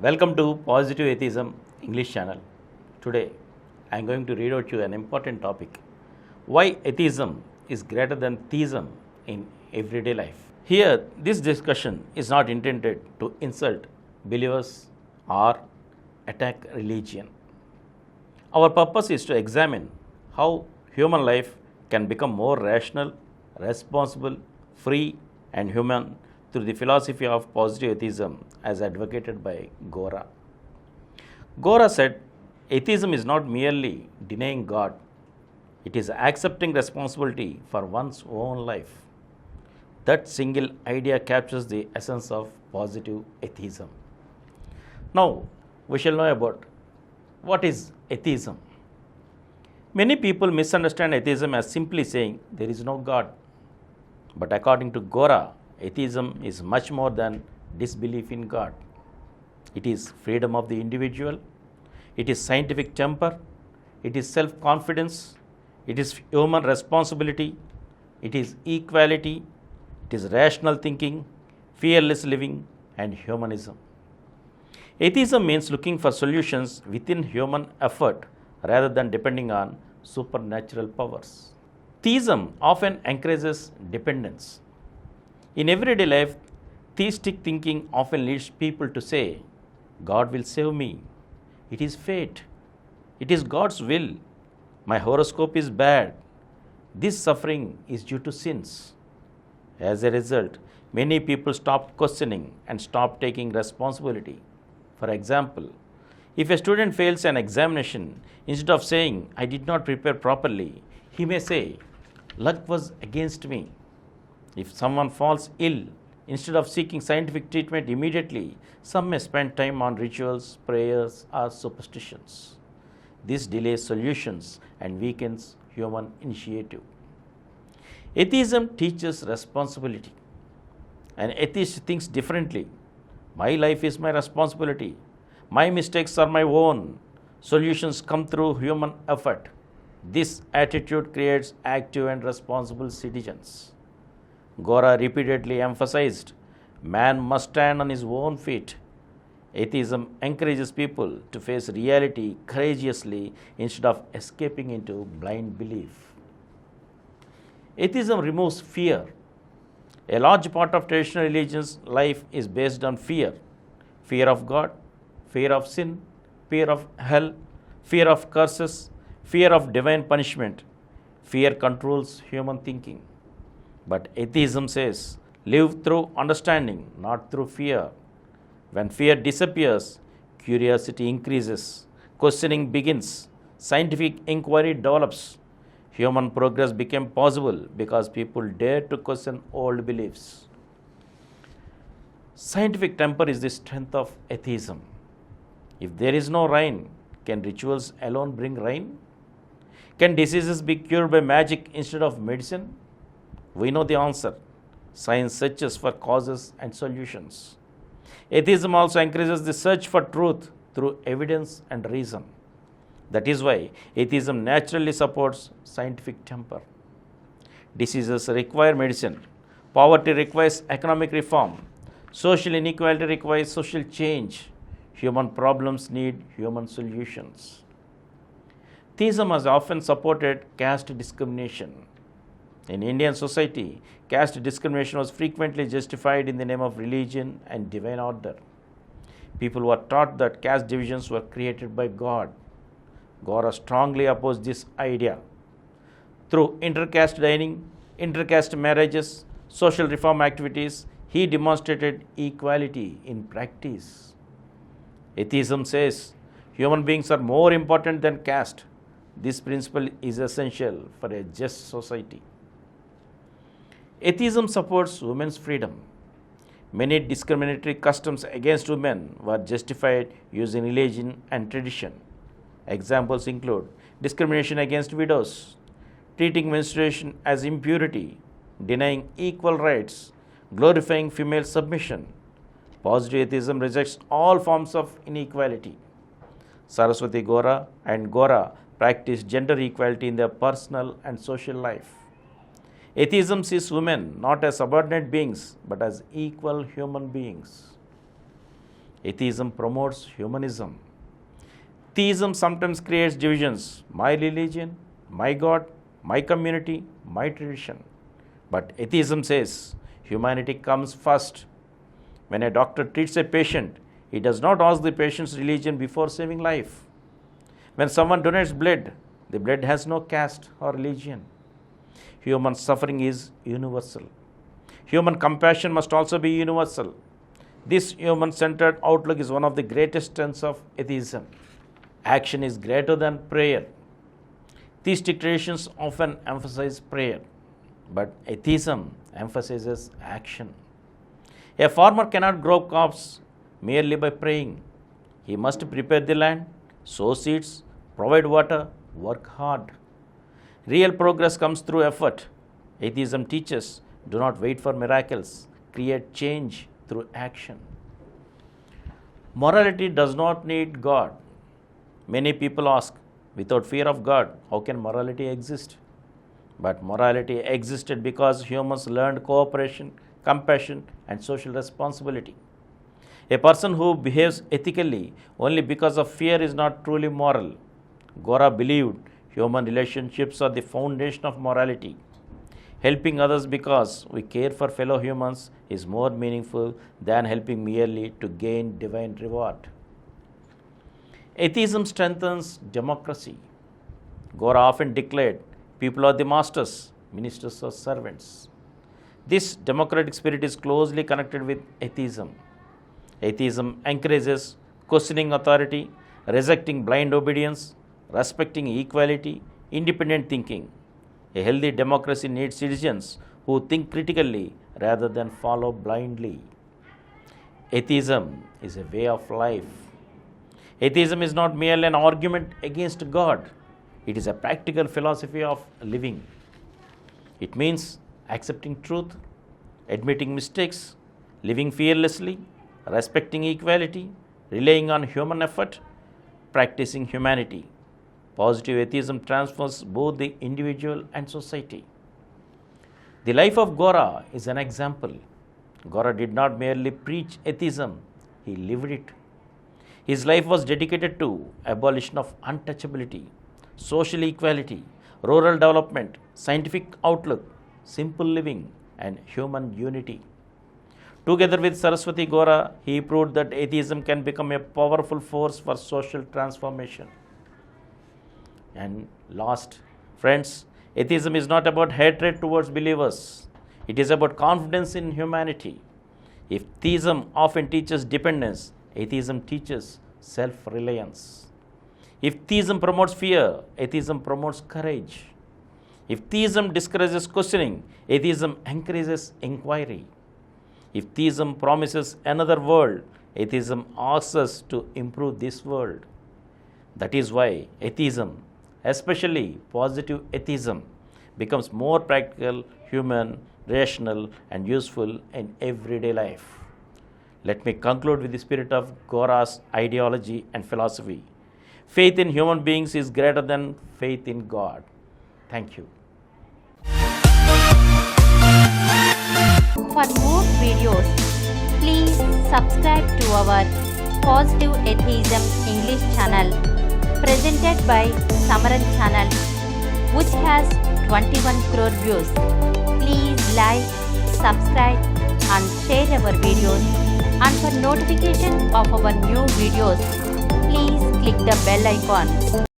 Welcome to Positive Atheism English channel. Today I am going to read out to you an important topic. Why atheism is greater than theism in everyday life. Here this discussion is not intended to insult believers or attack religion. Our purpose is to examine how human life can become more rational, responsible, free and human through the philosophy of positive atheism as advocated by Gora. Gora said, atheism is not merely denying God, it is accepting responsibility for one's own life. That single idea captures the essence of positive atheism. Now, we shall know about what is atheism. Many people misunderstand atheism as simply saying there is no God. But according to Gora, atheism is much more than disbelief in God. It is freedom of the individual, it is scientific temper, it is self-confidence, it is human responsibility, it is equality, it is rational thinking, fearless living, and humanism. Atheism means looking for solutions within human effort rather than depending on supernatural powers. Theism often encourages dependence. In everyday life, theistic thinking often leads people to say, God will save me. It is fate. It is God's will. My horoscope is bad. This suffering is due to sins. As a result, many people stop questioning and stop taking responsibility. For example, if a student fails an examination, instead of saying, I did not prepare properly, he may say, luck was against me. If someone falls ill, instead of seeking scientific treatment immediately, some may spend time on rituals, prayers, or superstitions. This delays solutions and weakens human initiative. Atheism teaches responsibility. An atheist thinks differently. My life is my responsibility. My mistakes are my own. Solutions come through human effort. This attitude creates active and responsible citizens. Gora repeatedly emphasized, man must stand on his own feet. Atheism encourages people to face reality courageously instead of escaping into blind belief. Atheism removes fear. A large part of traditional religion's life is based on fear. Fear of God, fear of sin, fear of hell, fear of curses, fear of divine punishment. Fear controls human thinking. But atheism says, live through understanding, not through fear. When fear disappears, curiosity increases, questioning begins, scientific inquiry develops. Human progress became possible because people dared to question old beliefs. Scientific temper is the strength of atheism. If there is no rain, can rituals alone bring rain? Can diseases be cured by magic instead of medicine? We know the answer. Science searches for causes and solutions. Atheism also encourages the search for truth through evidence and reason. That is why atheism naturally supports scientific temper. Diseases require medicine. Poverty requires economic reform. Social inequality requires social change. Human problems need human solutions. Theism has often supported caste discrimination. In Indian society, caste discrimination was frequently justified in the name of religion and divine order. People were taught that caste divisions were created by God. Gora strongly opposed this idea. Through intercaste dining, intercaste marriages, social reform activities, he demonstrated equality in practice. Atheism says human beings are more important than caste. This principle is essential for a just society. Atheism supports women's freedom. Many discriminatory customs against women were justified using religion and tradition. Examples include discrimination against widows, treating menstruation as impurity, denying equal rights, glorifying female submission. Positive atheism rejects all forms of inequality. Saraswati Gora and Gora practice gender equality in their personal and social life. Atheism sees women not as subordinate beings but as equal human beings. Atheism promotes humanism. Theism sometimes creates divisions: my religion, my God, my community, my tradition. But atheism says humanity comes first. When a doctor treats a patient, he does not ask the patient's religion before saving life. When someone donates blood, the blood has no caste or religion. Human suffering is universal. Human compassion must also be universal. This human-centered outlook is one of the greatest strengths of atheism. Action is greater than prayer. Theistic traditions often emphasize prayer, but atheism emphasizes action. A farmer cannot grow crops merely by praying. He must prepare the land, sow seeds, provide water, work hard. Real progress comes through effort. Atheism teaches, do not wait for miracles, create change through action. Morality does not need God. Many people ask, without fear of God, how can morality exist? But morality existed because humans learned cooperation, compassion, and social responsibility. A person who behaves ethically only because of fear is not truly moral. Gora believed human relationships are the foundation of morality. Helping others because we care for fellow humans is more meaningful than helping merely to gain divine reward. Atheism strengthens democracy. Gora often declared, people are the masters, ministers are servants. This democratic spirit is closely connected with atheism. Atheism encourages questioning authority, rejecting blind obedience, respecting equality, independent thinking. A healthy democracy needs citizens who think critically rather than follow blindly. Atheism is a way of life. Atheism is not merely an argument against God. It is a practical philosophy of living. It means accepting truth, admitting mistakes, living fearlessly, respecting equality, relying on human effort, practicing humanity. Positive atheism transforms both the individual and society. The life of Gora is an example. Gora did not merely preach atheism, he lived it. His life was dedicated to abolition of untouchability, social equality, rural development, scientific outlook, simple living, and human unity. Together with Saraswati Gora, he proved that atheism can become a powerful force for social transformation. And last, friends, atheism is not about hatred towards believers. It is about confidence in humanity. If theism often teaches dependence, atheism teaches self-reliance. If theism promotes fear, atheism promotes courage. If theism discourages questioning, atheism encourages inquiry. If theism promises another world, atheism asks us to improve this world. That is why atheism, especially positive atheism, becomes more practical, human, rational, and useful in everyday life. Let me conclude with the spirit of Gora's ideology and philosophy. Faith in human beings is greater than faith in God. Thank you. For more videos, please subscribe to our Positive Atheism English channel presented by Samaram channel, which has 21 crore views. Please like, subscribe and share our videos, and for notification of our new videos, please click the bell icon.